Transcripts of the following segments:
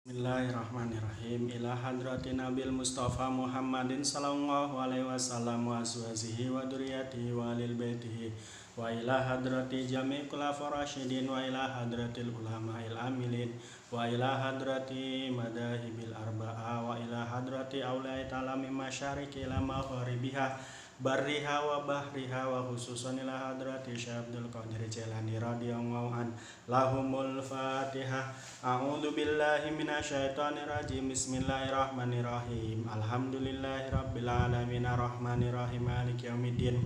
Bismillahirrahmanirrahim. Ila hadratin Nabil Mustafa Muhammadin sallallahu alaihi wasallam wa azwajihi wa dzurriyyatihi wa alil baitihi wa ila hadrati jami' khulafar rasyidin wa ila hadratil ulama'il amilin wa ila hadrati madahibil arba'a wa ila hadrati aulai ta'ala min masyariqi ila maghribiha barriha wa bahriha wa khususan ila hadrati Syekh Abdul Qadir Jailani radhiyallahu an lahumul Fatihah. A'udzu billahi minasyaitonir rajim. Bismillahirrahmanirrahim. Alhamdulillahirabbil alamin arrahmanir rahim maliki yaumiddin.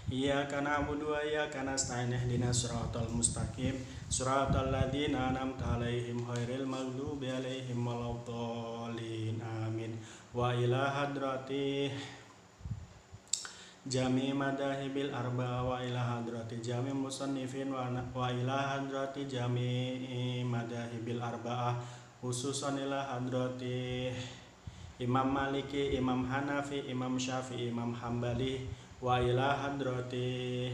Iyyaka na'budu wa iyyaka nasta'in ihdinas siratal mustaqim siratal ladzina an'amta 'alaihim ghairil maghdubi 'alaihim waladdallin. Amin. Wa ila hadrati jami madahibil arba'a wa ila hadrati jami musannifin wa ila hadrati jami madahibil arba'ah khususan ila hadrati Imam Maliki, Imam Hanafi, Imam Syafi'i, Imam Hambali wa ila hadrati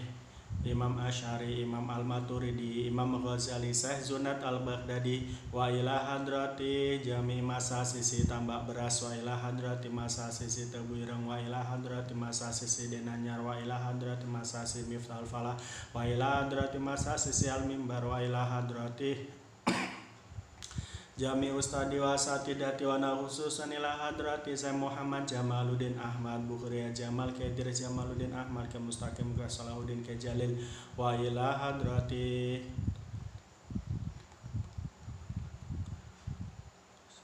Imam Asy'ari, Imam Al-Maturidi, Imam Ghazali, Syekh Zunat Al-Baghdadi wa ila hadrati jami masasisi tambak beras wa ila hadrati masasisi tebuireng wa ila hadrati masasisi denanyar wa ila hadrati masasisi Miftahul Falah wa ila hadrati masasisi Al-Mimbar wa ila hadrati Jami Ustadi wa Satidati wa khususan ila hadrati Syekh Muhammad Jamaluddin Ahmad Bukhari Jamal Qadir Jamaluddin Ahmad ke Mustaqim ke Salahuddin ke Jalil wa ila hadrati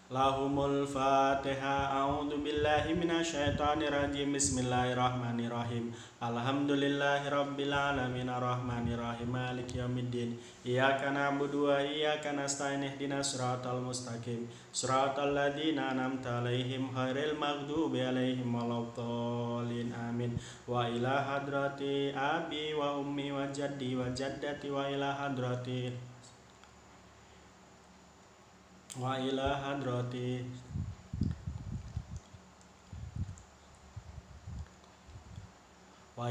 lahumul Fatihah. A'udzu billahi minasyaitonir rajim. Bismillahirrahmanirrahim. Alhamdulillahirabbil alamin arrahmanir rahim maliki yaumiddin. Iyyaka na'budu wa iyyaka nasta'in ihdinas siratal mustaqim siratal ladzina an'amta 'alaihim ghairil maghdubi 'alaihim waladdallin. Amin. Wa ila hadrati abi wa ummi wa jaddi wa jaddati wa ila hadrati wa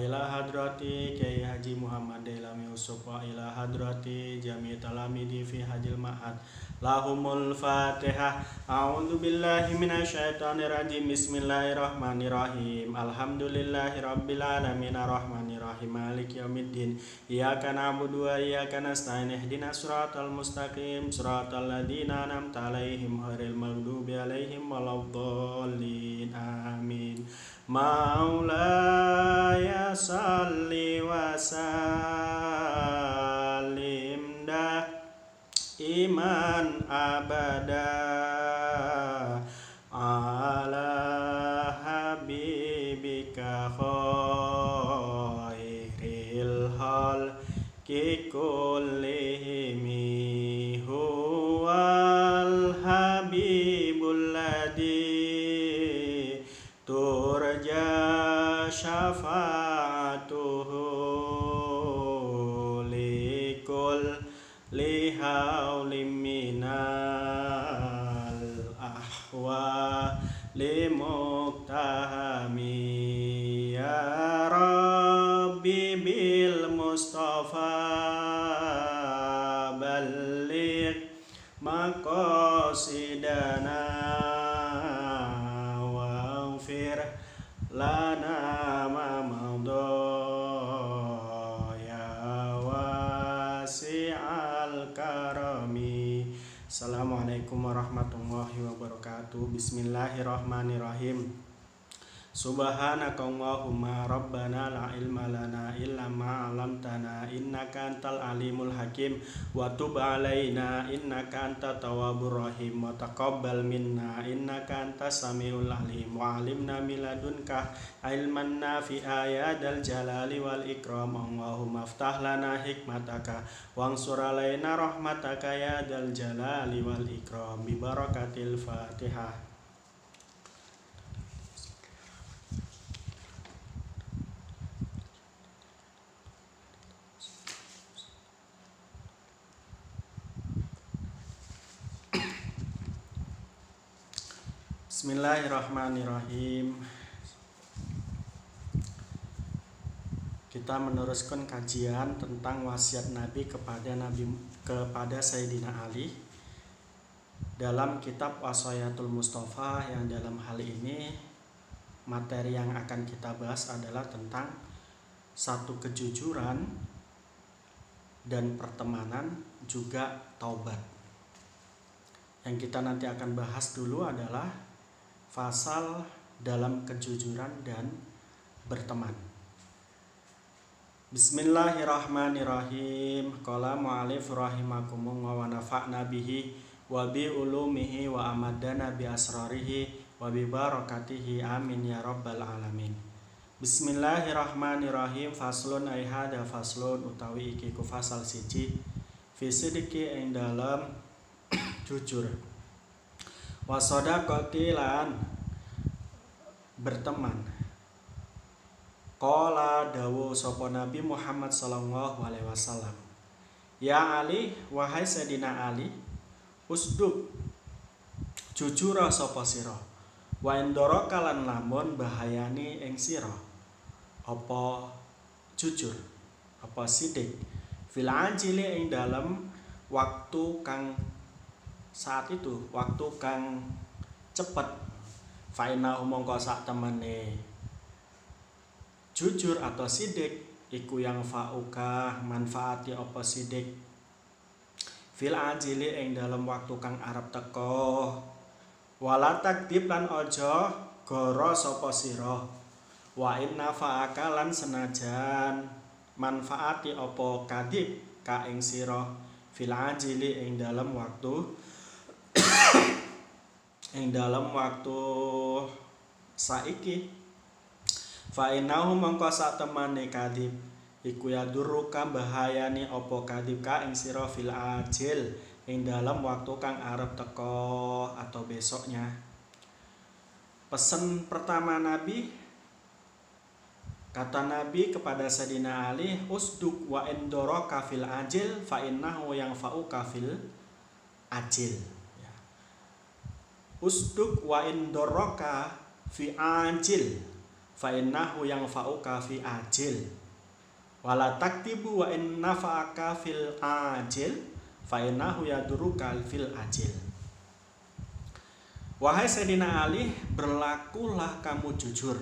ila hadrati Kiai Haji Muhammad Dailami Yusuf wa ila hadrati jami talamidi fi hajil ma'ad lahumul Fatihah. A'udzu billahi minasyaitonir rajim. Bismillahirrahmanirrahim. Alhamdulillahirabbil alamin arrahmanir rahim maliki yaumiddin. Iyyaka na'budu wa iyyaka nasta'in ihdinas siratal mustaqim siratal ladzina an'amta 'alaihim ghairil maghdubi 'alaihim waladdallin. Amin. Maulaya salli wa sallim dah iman abada ala habibika khairil khalqi kullihim huwal habibul ladzi turja syafa'atuhu likul lihaulim minal ahwa limuktahami ya rabbi bil mustafa balligh maqasidana lana ma madha ya wasi'al karami. Assalamualaikum warahmatullahi wabarakatuh. Bismillahirrahmanirrahim. Subhanaka Allahumma rabbana la ilma lana illa ma 'allamtana innaka antal alimul hakim wa tub 'alaina innaka antat tawwabur rahim wa taqabbal minna innaka antas samiul alim wa 'allimna min ladunka ilman nafi'a ya dzal jalali wal ikram. Allahumma aftah lana hikmataka wansur 'alaina rahmataka ya dzal jalali wal ikram bi barakatil Fatihah. Bismillahirrahmanirrahim. Kita meneruskan kajian tentang wasiat Nabi kepada Sayyidina Ali. dalam kitab Wasoyatul Mustafa, yang dalam hal ini materi yang akan kita bahas adalah tentang satu kejujuran dan pertemanan juga taubat. Yang kita nanti akan bahas dulu adalah fasal dalam kejujuran dan berteman. Bismillahirrahmanirrahim. Qala mu'alif rahimakumullah wa nafa'na bihi wa bi ulumihi wa amadana bi asrarihi wa bi barakatihi amin ya rabbal alamin. Bismillahirrahmanirrahim. Faslun ay hada faslun utawi iki ku fasal siji fi sidiki ing dalam jujur wa shadaqati lan berteman. Qala dawu sapa Nabi Muhammad sallallahu alaihi wasallam, ya Ali, wahai Sayyidina Ali, usduk jujur sapa sira, wa endoro kalan lamun bahayani ing sira apa jujur apa sidik, fil ajili ing dalam waktu kang saat itu, waktu kang cepet, fa inna mongko sak temene jujur atau sidik iku yang fauka manfaati apa sidik fil ajili ing dalam waktu kang arep teko, wala takdib lan aja goro sapa sira, wa inna fa'aka lan senajan manfaati apa kadib ka ing sira fil ajili ing dalam waktu ing dalam waktu saiki, fa innahu mongko sak temane kadib iku yaduruka bahayani apa kadib ka ing sira fil ajil ing dalam waktu kang arep teko atau besoknya. Pesan pertama Nabi, kata Nabi kepada Sayyidina Ali, usduk wa indoraka fil ajil fa innahu yang fa'uka fil ajil. Usduk wa indoraka fi ajil fa innahu yang fa'uka fi ajil, wala taktibu wa inna fa'aka fil ajil fa innahu yaduruka fil ajil. Wahai Sayyidina Ali, berlakulah kamu jujur,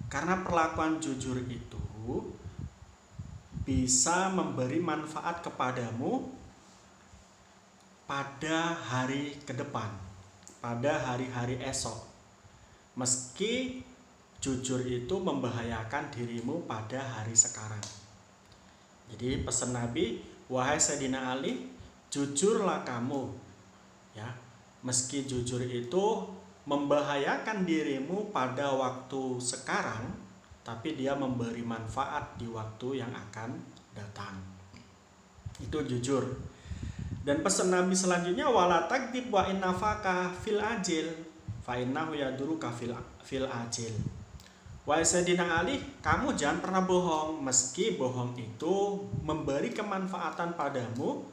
karena perlakuan jujur itu bisa memberi manfaat kepadamu pada hari ke depan, pada hari-hari esok, meski jujur itu membahayakan dirimu pada hari sekarang. Jadi pesan Nabi, wahai Sayyidina Ali, jujurlah kamu, ya, meski jujur itu membahayakan dirimu pada waktu sekarang, tapi dia memberi manfaat di waktu yang akan datang. Itu jujur. Dan pesan Nabi selanjutnya, wala takdib wa inna faka fil ajil fa innahu yaduruka fil ajil. Wahai Sayyidina Ali, kamu jangan pernah bohong, meski bohong itu memberi kemanfaatan padamu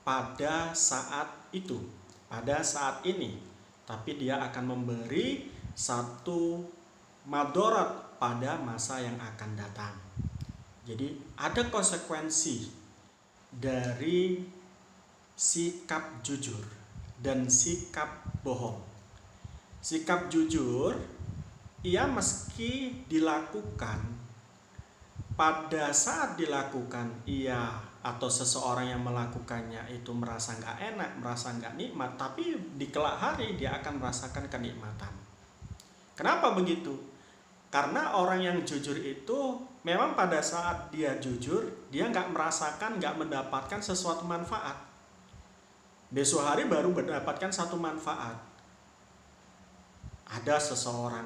pada saat itu, pada saat ini, tapi dia akan memberi satu madorot pada masa yang akan datang. Jadi ada konsekuensi dari sikap jujur dan sikap bohong. Sikap jujur, ia meski dilakukan, pada saat dilakukan ia atau seseorang yang melakukannya itu merasa nggak enak, merasa nggak nikmat, tapi di kelak hari dia akan merasakan kenikmatan. Kenapa begitu? Karena orang yang jujur itu memang pada saat dia jujur, dia nggak merasakan, nggak mendapatkan sesuatu manfaat. Besok hari baru mendapatkan satu manfaat. Ada seseorang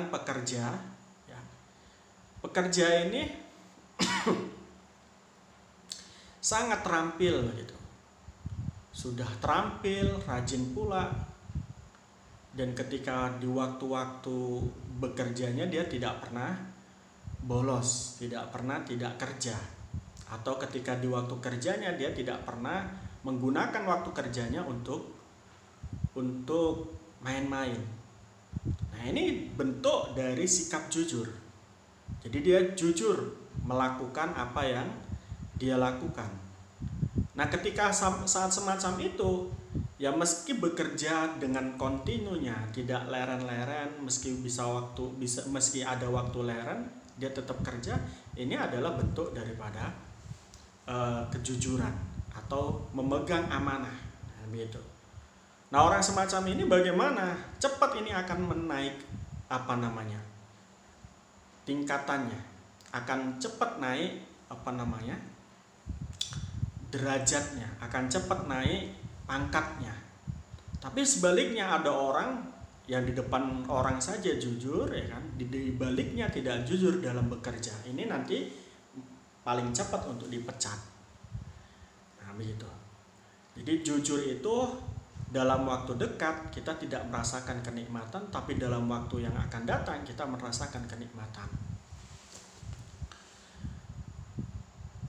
pekerja, ya. Pekerja ini sangat terampil gitu. Sudah terampil, rajin pula. Dan ketika di waktu-waktu bekerjanya dia tidak pernah bolos, tidak pernah tidak kerja. Atau ketika di waktu kerjanya dia tidak pernah menggunakan waktu kerjanya untuk main-main. Nah, ini bentuk dari sikap jujur. Jadi dia jujur melakukan apa yang dia lakukan. Nah, ketika saat semacam itu, ya meski bekerja dengan kontinunya, tidak leren-leren, meski ada waktu leren, dia tetap kerja. Ini adalah bentuk daripada kejujuran atau memegang amanah. Nah, begitu. Nah, orang semacam ini bagaimana? Cepat ini akan menaik tingkatannya, akan cepat naik derajatnya, akan cepat naik pangkatnya. Tapi sebaliknya ada orang yang di depan orang saja jujur, ya kan, di baliknya tidak jujur dalam bekerja. Ini nanti paling cepat untuk dipecat. Nah, begitu. Jadi jujur itu dalam waktu dekat kita tidak merasakan kenikmatan, tapi dalam waktu yang akan datang kita merasakan kenikmatan.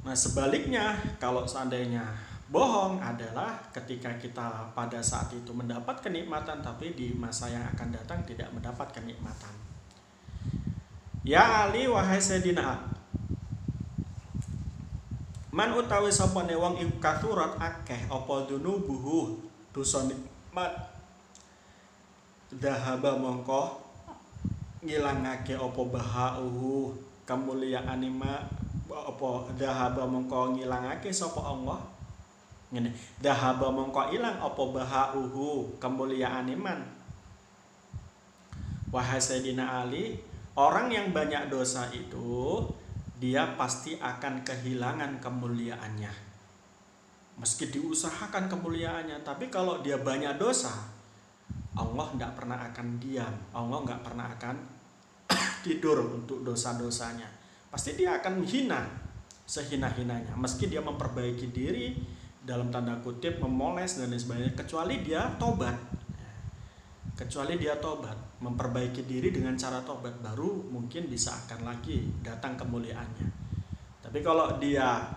Nah, sebaliknya kalau seandainya bohong adalah ketika kita pada saat itu mendapat kenikmatan, tapi di masa yang akan datang tidak mendapat kenikmatan. Ya Ali wahai Sayyidina, man utawi sapane wong iku kathurat akeh apa dunubuhu dosa nikmat, dahaba mongko ngilangake apa bahauhu kemuliaane apa dahaba mongko ngilangake sapa Allah. Ngene, dahaba mongko ilang apa bahauhu kemuliaane man. Wahai Sayyidina Ali, orang yang banyak dosa itu dia pasti akan kehilangan kemuliaannya. Meski diusahakan kemuliaannya, tapi kalau dia banyak dosa, Allah tidak pernah akan diam, Allah nggak pernah akan tidur untuk dosa-dosanya. Pasti dia akan hina sehina-hinanya, meski dia memperbaiki diri dalam tanda kutip memoles dan lain sebagainya, kecuali dia tobat, memperbaiki diri dengan cara tobat, baru mungkin bisa akan lagi datang kemuliaannya. Tapi kalau dia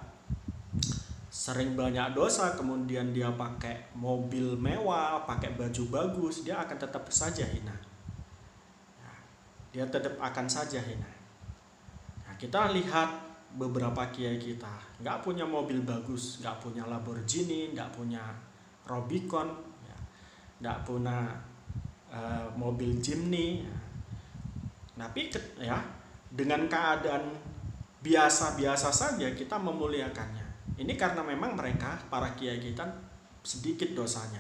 sering banyak dosa, kemudian dia pakai mobil mewah, pakai baju bagus, dia akan tetap saja hina. Dia tetap akan saja hina. Nah, kita lihat beberapa kiai kita nggak punya mobil bagus, nggak punya Lamborghini, nggak punya Rubicon, nggak punya mobil Jimny, tapi dengan keadaan biasa-biasa saja kita memuliakannya. Ini karena memang mereka, para kiai kita, sedikit dosanya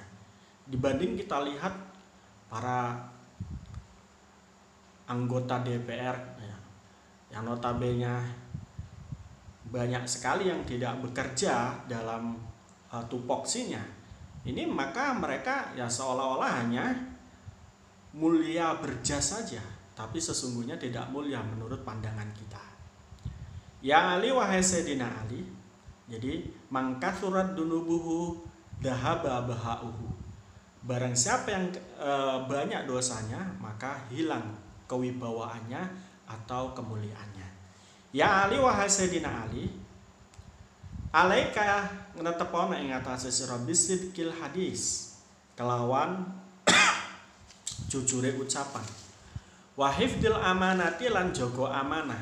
dibanding kita lihat para anggota DPR yang notabene banyak sekali yang tidak bekerja dalam tupoksinya. Ini maka mereka seolah-olah hanya mulia berjas saja, tapi sesungguhnya tidak mulia menurut pandangan kita. Ya Ali wahai Sayyidina Ali, jadi mangkathurat dunubuhu dahaba bahauhu. Barang siapa yang banyak dosanya, maka hilang kewibawaannya atau kemuliaannya. Ya Ali wahai Sayyidina Ali, alaika netepona ing atase sira bisidqil hadis, kelawan jujure ucapan, wa hifdil amanati lan jaga amanah,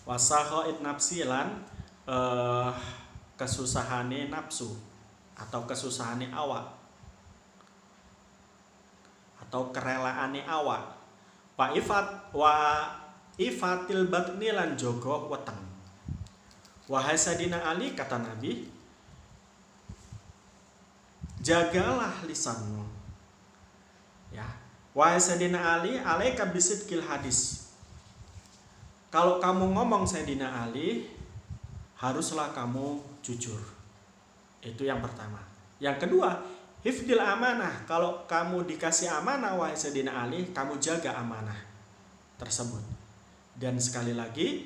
wa sahaid nafsi lan kesusahane nafsu atau kesusahane awak atau kerelaane awak, wa ifatil batni lan jaga weteng. Wahai Sayyidina Ali, kata Nabi, jagalah lisanmu. Ya, wahai Sayyidina Ali, alaika bisidqil hadis. Kalau kamu ngomong Sayyidina Ali, haruslah kamu jujur. Itu yang pertama. Yang kedua, hifdil amanah. Kalau kamu dikasih amanah wahai Sayyidina Ali, kamu jaga amanah tersebut. Dan sekali lagi,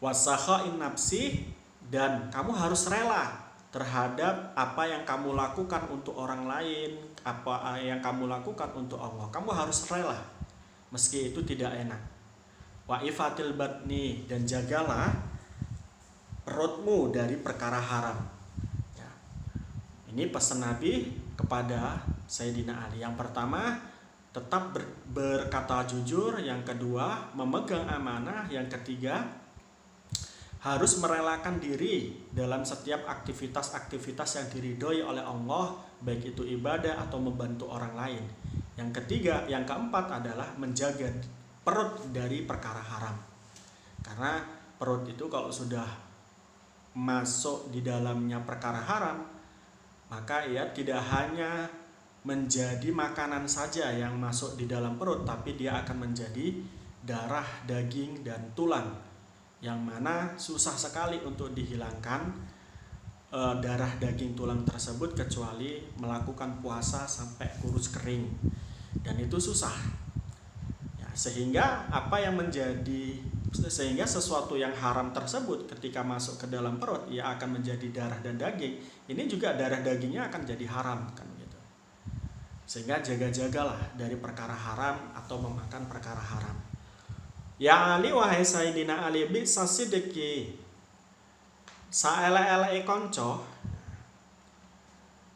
wasakhain nafsi, dan kamu harus rela terhadap apa yang kamu lakukan untuk orang lain, apa yang kamu lakukan untuk Allah. Kamu harus rela meski itu tidak enak. Wa ifatil batni, dan jagalah perutmu dari perkara haram. Ya. Ini pesan Nabi kepada Sayyidina Ali. Yang pertama, tetap berkata jujur. Yang kedua, memegang amanah. Yang ketiga, harus merelakan diri dalam setiap aktivitas-aktivitas yang diridhoi oleh Allah, baik itu ibadah atau membantu orang lain. Yang ketiga, yang keempat adalah menjaga perut dari perkara haram. Karena perut itu kalau sudah masuk di dalamnya perkara haram, maka ia tidak hanya menjadi makanan saja yang masuk di dalam perut, tapi dia akan menjadi darah, daging, dan tulang, yang mana susah sekali untuk dihilangkan darah, daging, tulang tersebut kecuali melakukan puasa sampai kurus kering, dan itu susah ya, sehingga sesuatu yang haram tersebut ketika masuk ke dalam perut, ia akan menjadi darah dan daging. Ini juga darah dagingnya akan jadi haram kan gitu. Sehingga jaga-jagalah dari perkara haram atau memakan perkara haram. Ya Ali, wahai Sayyidina Ali, bisa sidiki saele-ele konco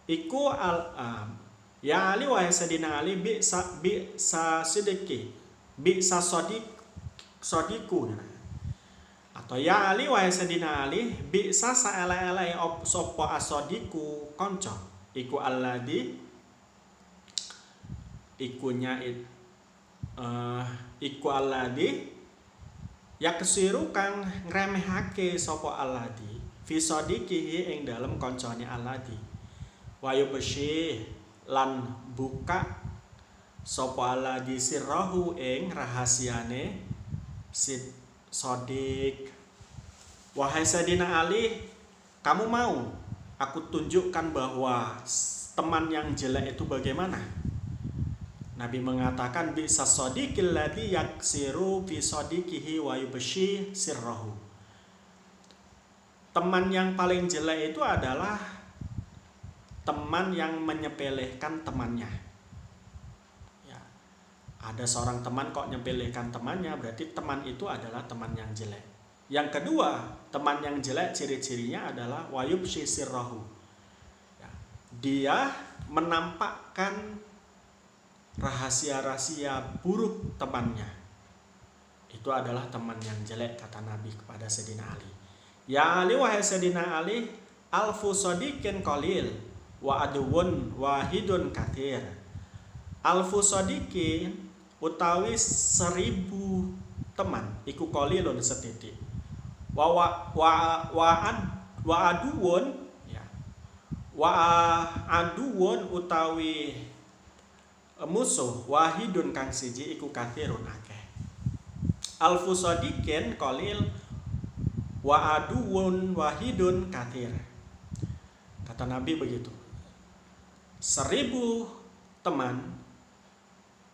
iku ya Ali, wahai Sayyidina Ali, bisa sidiki bisa sodiku, atau ya Ali, wahai Sayyidina Ali, bisa saele-ele sopo asodiku konco iku alladhi iku alladhi yaksiru kang ngremehake sapa alladhi fi sadiqihi ing dalem kancane alladhi wa yubshi lan buka sapa alladhi sirrahu ing rahasiane sid sodik. Wahai Sayyidina Ali, kamu mau aku tunjukkan bahwa teman yang jelek itu bagaimana? Nabi mengatakan bisa sadiqil ladzi yaksiru fi sadiqihi wa yubshi sirrahu. Teman yang paling jelek itu adalah teman yang menyepelekan temannya. Ya. Ada seorang teman kok menyepelekan temannya, berarti teman itu adalah teman yang jelek. Yang kedua, teman yang jelek ciri-cirinya adalah wa yubshi sirrahu. Ya. Dia menampakkan rahasia-rahasia buruk temannya. Itu adalah teman yang jelek, kata Nabi kepada Sayyidina Ali. Ya Ali, wahai Sayyidina Ali, alfu sadiqin qalil wa aduwun wahidun kathir. Alfu sadiqin utawi 1000 teman iku qalilun setitik. Wa aduwun ya. Wa aduwun utawi musuh wahidun kang siji iku kathirun akeh. Alfu sadiqin qalil wa aduwun wahidun kathir. Kata Nabi begitu. 1000 teman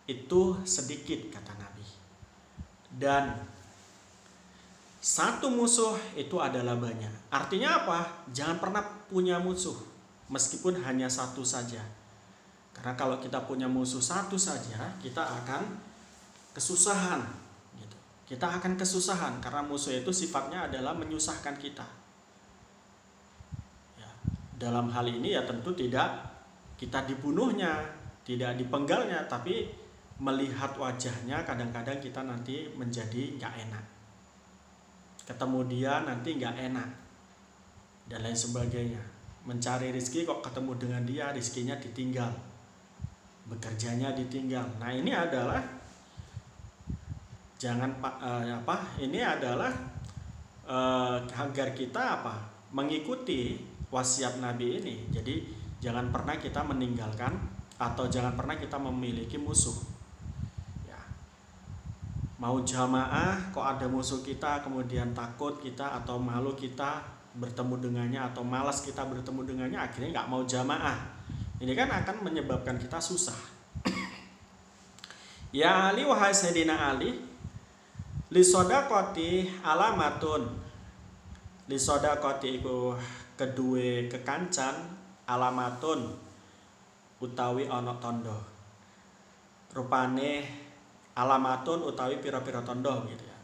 itu sedikit, kata Nabi. Dan satu musuh itu adalah banyak. Artinya apa? Jangan pernah punya musuh meskipun hanya satu saja. Karena kalau kita punya musuh satu saja, kita akan kesusahan. Gitu. Kita akan kesusahan karena musuh itu sifatnya adalah menyusahkan kita. Ya. Dalam hal ini ya tentu tidak kita dibunuhnya, tidak dipenggalnya, tapi melihat wajahnya kadang-kadang kita nanti menjadi nggak enak. Ketemu dia nanti nggak enak dan lain sebagainya. Mencari rezeki kok ketemu dengan dia, rezekinya ditinggal. Bekerjanya ditinggal. Nah ini adalah ini adalah agar kita mengikuti wasiat Nabi ini. Jadi jangan pernah kita meninggalkan atau jangan pernah kita memiliki musuh. Ya. Mau jamaah kok ada musuh kita, kemudian takut kita atau malu kita bertemu dengannya atau malas kita bertemu dengannya, akhirnya nggak mau jamaah. Ini kan akan menyebabkan kita susah. Ya Ali, wahai Sayyidina Ali, li sodaqati alamatun. Li sodaqati iku kedue kekancan, alamatun utawi ana tanda. Rupane alamatun utawi pira-pira tanda gitu ya.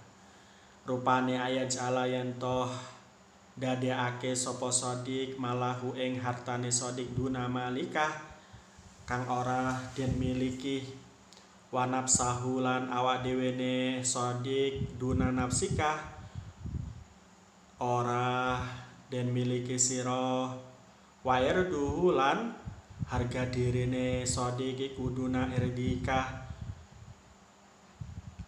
Rupane ayat jala yen toh dadekake sapa sodik malahu ing hartane sodik duna malikah kang ora den miliki wa nafsahu lan awak dhewene sodik duna nafsikah ora den miliki sira wa irduhu lan harga dirine sodiki kuduna irdika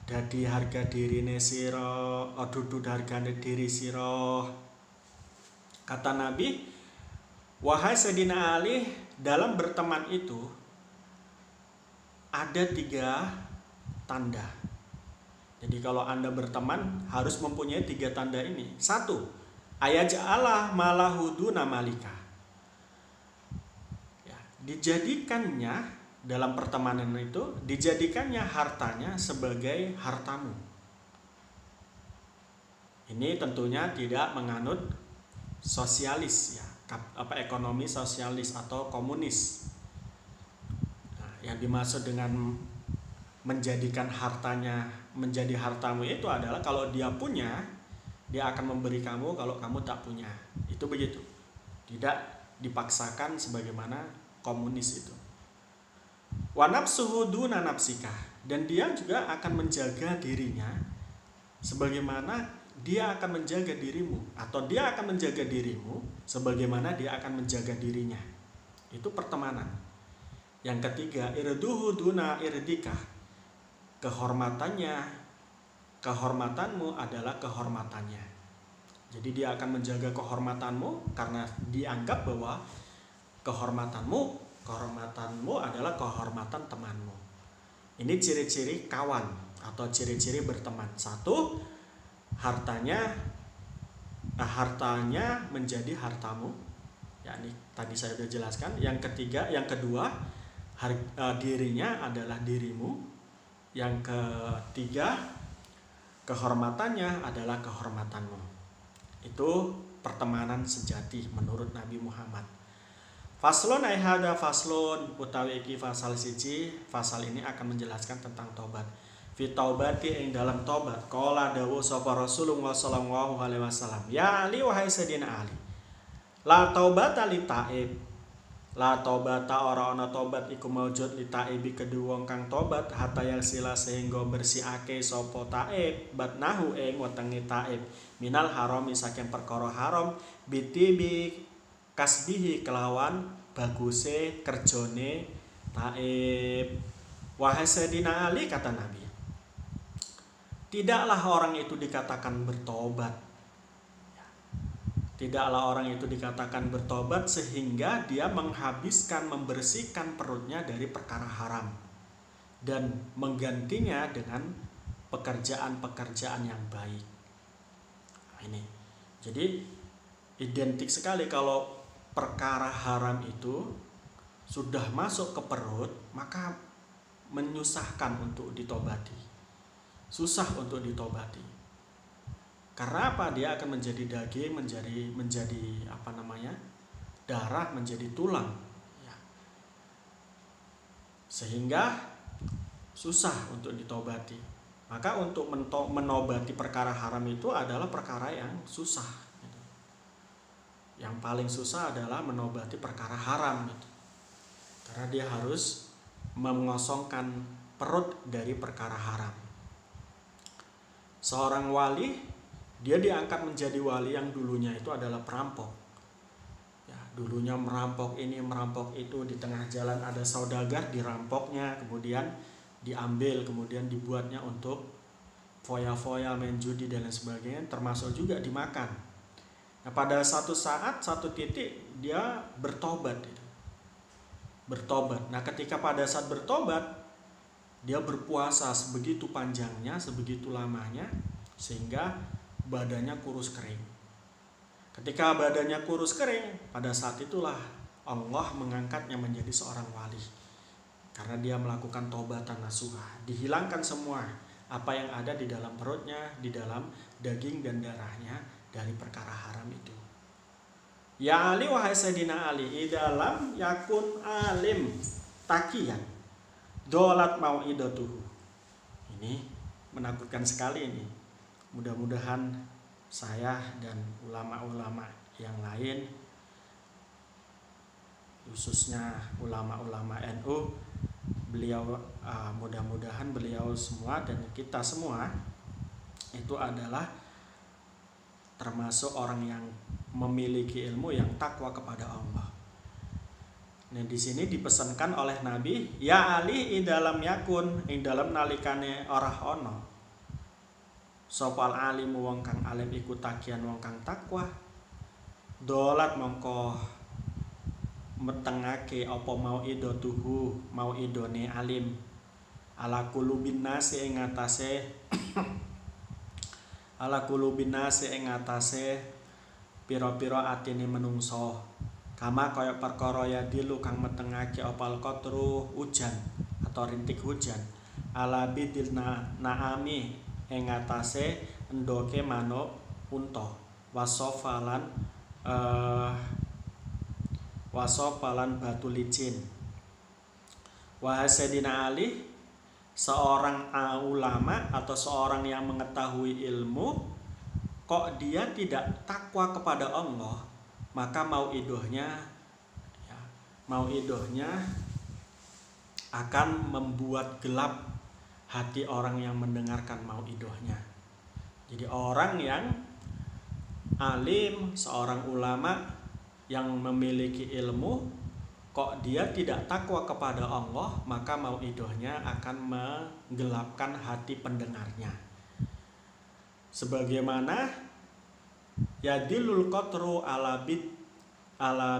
dadi harga dirine sira dudu hargane diri sira. Kata Nabi, wahai Sayyidina Ali, dalam berteman itu ada 3 tanda. Jadi kalau Anda berteman harus mempunyai 3 tanda ini. 1, ayaj'ala malahuduna malika. Ya, dijadikannya dalam pertemanan itu, dijadikannya hartanya sebagai hartamu. Ini tentunya tidak menganut sosialis ya, ekonomi sosialis atau komunis. Nah, yang dimaksud dengan menjadikan hartanya menjadi hartamu itu adalah kalau dia punya, dia akan memberi kamu, kalau kamu tak punya. Itu begitu. Tidak dipaksakan sebagaimana komunis itu. Wa nafsuhu duna nafsika, dan dia juga akan menjaga dirinya sebagaimana dia akan menjaga dirimu, atau dia akan menjaga dirimu sebagaimana dia akan menjaga dirinya. Itu pertemanan. Yang ketiga, irduhu duna irdika. Kehormatanmu adalah kehormatannya. Jadi dia akan menjaga kehormatanmu karena dianggap bahwa kehormatanmu adalah kehormatan temanmu. Ini ciri-ciri kawan atau ciri-ciri berteman. 1, hartanya menjadi hartamu. Ya, ini tadi saya sudah jelaskan. Yang kedua, dirinya adalah dirimu. Yang ketiga, kehormatannya adalah kehormatanmu. Itu pertemanan sejati menurut Nabi Muhammad. Faslun aihada faslun utawi iki fasal siji. Fasal ini akan menjelaskan tentang tobat. Fi taubati ing dalam tobat. Qala dawuh sapa Rasulullah sallallahu alaihi wasallam. Ya Ali, wahai Sayyidina Ali. La taubata li taib. La taubata ora ana tobat iku maujud li taibi kedua wong kang tobat hatta sila sehingga bersihake sapa taib batnahu ing wetenge taib minal harami saking perkara haram bitibi kasbihi kelawan baguse kerjone taib. Wahai Sayyidina Ali, kata Nabi, tidaklah orang itu dikatakan bertobat. Tidaklah orang itu dikatakan bertobat sehingga dia membersihkan perutnya dari perkara haram dan menggantinya dengan pekerjaan-pekerjaan yang baik. Nah, ini. Jadi identik sekali kalau perkara haram itu sudah masuk ke perut, maka menyusahkan untuk ditobati. Susah untuk ditobati. Karena apa? Dia akan menjadi daging, menjadi darah, menjadi tulang. Ya. Sehingga susah untuk ditobati. Maka untuk menobati perkara haram itu adalah perkara yang susah. Gitu. Yang paling susah adalah menobati perkara haram. Gitu. Karena dia harus mengosongkan perut dari perkara haram. Seorang wali, dia diangkat menjadi wali yang dulunya itu adalah perampok. Ya, dulunya merampok ini, merampok itu, di tengah jalan ada saudagar, dirampoknya, kemudian diambil, kemudian dibuatnya untuk foya-foya, main judi dan lain sebagainya, termasuk juga dimakan. Nah, pada satu saat, satu titik dia bertobat. Bertobat. Nah, ketika pada saat bertobat, dia berpuasa sebegitu panjangnya, sebegitu lamanya, sehingga badannya kurus kering. Ketika badannya kurus kering, pada saat itulah Allah mengangkatnya menjadi seorang wali. Karena dia melakukan taubatan nasuha, dihilangkan semua apa yang ada di dalam perutnya, di dalam daging dan darahnya dari perkara haram itu. Ya Ali, wahai Sayyidina Ali, idalam yakun alim takiyan dolat mau'idatuhu. Ini menakutkan sekali ini. Mudah-mudahan saya dan ulama-ulama yang lain, khususnya ulama-ulama NU, mudah-mudahan beliau semua dan kita semua itu adalah termasuk orang yang memiliki ilmu yang takwa kepada Allah. Nah, di sini dipesankan oleh Nabi, ya Ali ing dalam yakun, ing dalam nalikane ora ana. Sopal alim wong kang alim iku takian wong kang takwa. Dolat mongko metengake apa mau idatuhu, mau idone alim. Ala kulubin nasi ing atase ala kulubin nasi ing atase pira-pira atine menungso. Kama kaya perkara ya dilu kang metengake opal qatru hujan atau rintik hujan ala bidil naami ing atase endoke manuk unta wasofalan batu licin. Wahasadina Ali, seorang ulama atau seorang yang mengetahui ilmu, kok dia tidak takwa kepada Allah, maka mauidahnya akan membuat gelap hati orang yang mendengarkan mauidahnya. Jadi orang yang alim, seorang ulama yang memiliki ilmu, kok dia tidak takwa kepada Allah, maka mauidahnya akan menggelapkan hati pendengarnya. Sebagaimana yadilul qatru ala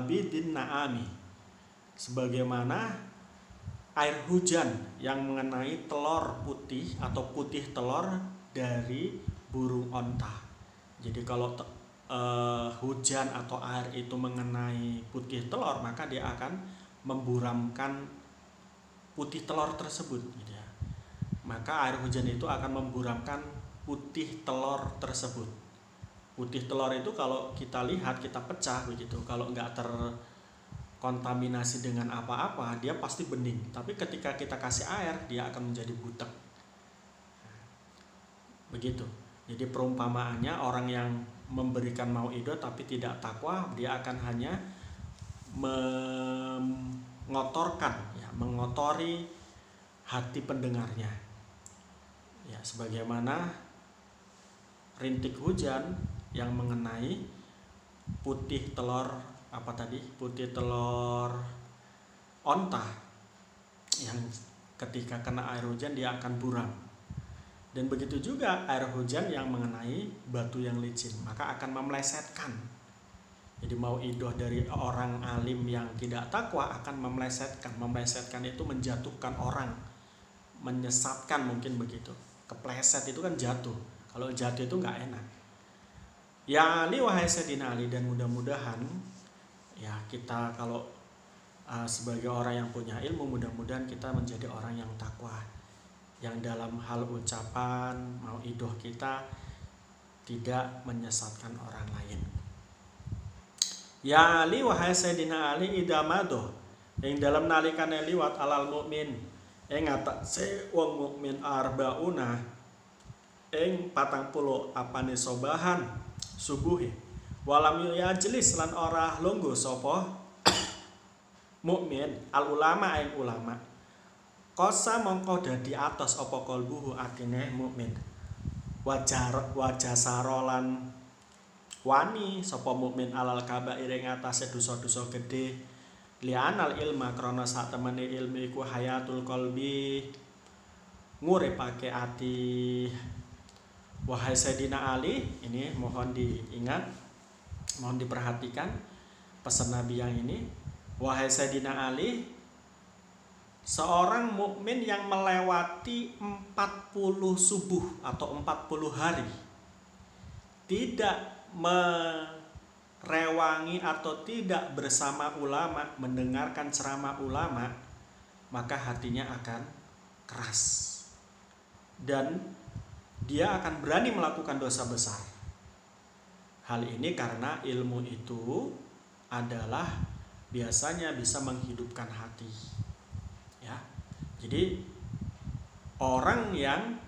bidin naami, sebagaimana air hujan yang mengenai telur putih atau putih telur dari burung onta. Jadi kalau hujan atau air itu mengenai putih telur, maka dia akan memburamkan putih telur tersebut, gitu ya. Maka air hujan itu akan memburamkan putih telur tersebut. Putih telur itu kalau kita lihat, kita pecah begitu, kalau nggak terkontaminasi dengan apa-apa, dia pasti bening. Tapi ketika kita kasih air, dia akan menjadi butek. Begitu. Jadi perumpamaannya, orang yang memberikan mauidhah tapi tidak takwa, dia akan hanya mengotori hati pendengarnya. Ya, sebagaimana rintik hujan yang mengenai putih telur putih telur onta, yang ketika kena air hujan dia akan buram. Dan begitu juga air hujan yang mengenai batu yang licin, maka akan memelesetkan. Jadi mauidhah dari orang alim yang tidak takwa akan memelesetkan. Memelesetkan itu menjatuhkan orang, menyesatkan, mungkin begitu. Kepleset itu kan jatuh. Kalau jatuh itu nggak enak. Ya Ali, wahai Sayyidina Ali, dan mudah-mudahan ya kita kalau sebagai orang yang punya ilmu, mudah-mudahan kita menjadi orang yang takwa, yang dalam hal ucapan mauidhah kita tidak menyesatkan orang lain. Ya Ali, wahai Sayyidina Ali, idamado yang dalam nalikane liwat alal mukmin ing atase wong mukmin arbauna ing 40 apane sobahan subuhe walam yajlis lan ora lungguh sapa mukmin al ulama ing ulama kosa mongko dadi atos apa kalbuhu atine mukmin wajah sarolan wani sapa mukmin alal kabair ing atase dosa-dosa gedhe lianal ilma krana sak temene ilmu iku hayatul qalbi nguripake ati. Wahai Sayyidina Ali, ini mohon diingat, mohon diperhatikan pesan Nabi yang ini. Wahai Sayyidina Ali, seorang mukmin yang melewati 40 subuh atau 40 hari tidak merewangi atau tidak bersama ulama, mendengarkan ceramah ulama, maka hatinya akan keras dan dia akan berani melakukan dosa besar. Hal ini karena ilmu itu adalah biasanya bisa menghidupkan hati. Ya. Jadi orang yang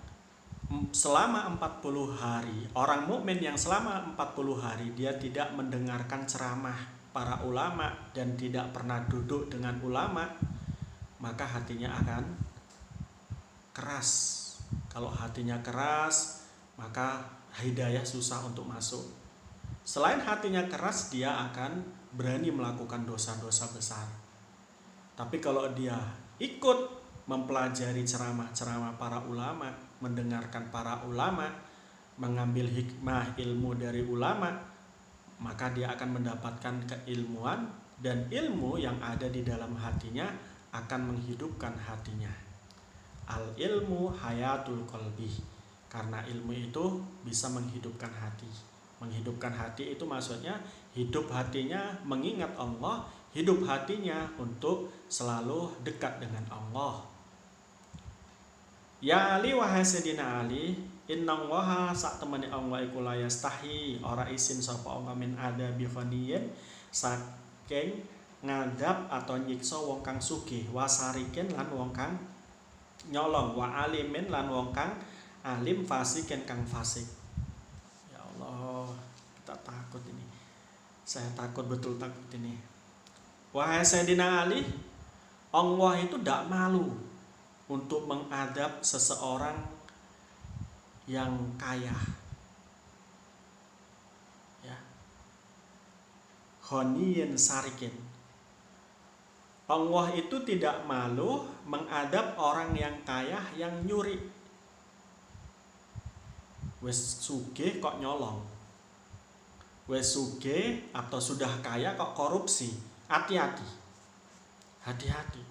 selama 40 hari, orang mukmin yang selama 40 hari dia tidak mendengarkan ceramah para ulama dan tidak pernah duduk dengan ulama, maka hatinya akan keras. Kalau hatinya keras, maka hidayah susah untuk masuk. Selain hatinya keras, dia akan berani melakukan dosa-dosa besar. Tapi kalau dia ikut mempelajari ceramah-ceramah para ulama, mendengarkan para ulama, mengambil hikmah ilmu dari ulama, maka dia akan mendapatkan keilmuan, dan ilmu yang ada di dalam hatinya akan menghidupkan hatinya. Al ilmu hayatul qalbi, karena ilmu itu bisa menghidupkan hati. Menghidupkan hati itu maksudnya hidup hatinya mengingat Allah, hidup hatinya untuk selalu dekat dengan Allah. Ya Ali wahai Sayyidina Ali, innallaha sak temani Allah iku la yastahi, ora isin sapa Allah min adabi ghaniyin, saking ngadab atau nyiksa wong kang sugih, wasarikin lan wong kang nyolong, wa alimin lan wong kang alim, fasikin kang fasik. Ya Allah, kita takut ini. Saya takut, betul takut ini. Wahai Sayyidina Ali, Allah itu tidak malu untuk mengadab seseorang yang kaya. Ya. Ghaniyin sarikin. Allah itu tidak malu mengadab orang yang kaya yang nyuri. Wes sugih kok nyolong. Wes sugih atau sudah kaya kok korupsi. Hati-hati. Hati-hati.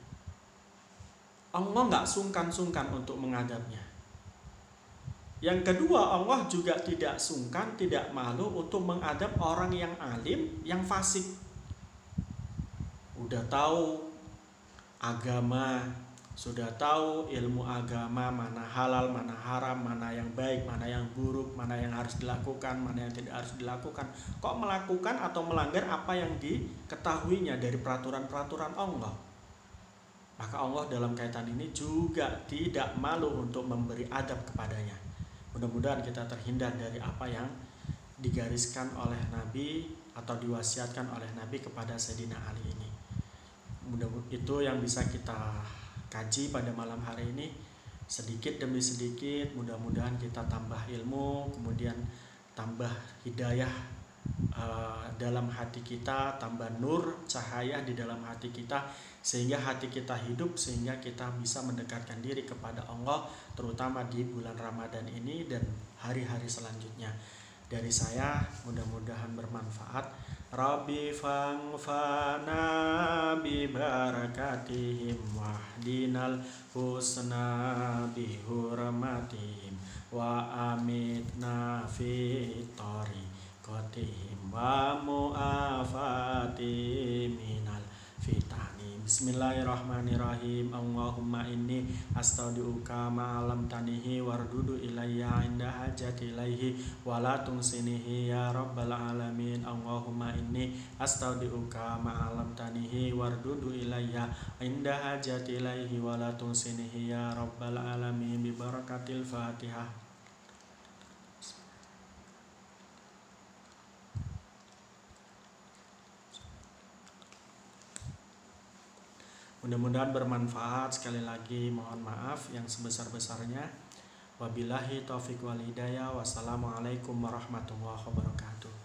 Allah nggak sungkan-sungkan untuk mengadabnya. Yang kedua, Allah juga tidak sungkan, tidak malu untuk mengadab orang yang alim, yang fasik. Udah tahu agama, sudah tahu ilmu agama, mana halal, mana haram, mana yang baik, mana yang buruk, mana yang harus dilakukan, mana yang tidak harus dilakukan. Kok melakukan atau melanggar apa yang diketahuinya dari peraturan-peraturan Allah? Maka Allah dalam kaitan ini juga tidak malu untuk memberi adab kepadanya. Mudah-mudahan kita terhindar dari apa yang digariskan oleh Nabi atau diwasiatkan oleh Nabi kepada Sayyidina Ali ini. Mudah-mudahan itu yang bisa kita kaji pada malam hari ini, sedikit demi sedikit. Mudah-mudahan kita tambah ilmu, kemudian tambah hidayah dalam hati kita, tambah nur, cahaya di dalam hati kita, sehingga hati kita hidup, sehingga kita bisa mendekatkan diri kepada Allah, terutama di bulan Ramadan ini dan hari-hari selanjutnya. Dari saya, mudah-mudahan bermanfaat. Rabbi fangfana bi barakatihim wahdinal husna bi hurmatihim wa amitna fi tariqatihim wa mu'afati minal fitani. Bismillahirrahmanirrahim. Allahumma inni astaudiuka ma'alam tanihi wardudu ilayya inda hajati ilaihi wala tungsinihi ya rabbal alamin. Allahumma inni astaudiuka ma'alam tanihi wardudu ilayya inda hajati ilaihi wala tungsinihi ya rabbal alamin. Bi barakatil Fatihah. Mudah-mudahan bermanfaat. Sekali lagi mohon maaf yang sebesar-besarnya. Wabillahi taufiq wal hidayah. Wassalamualaikum warahmatullahi wabarakatuh.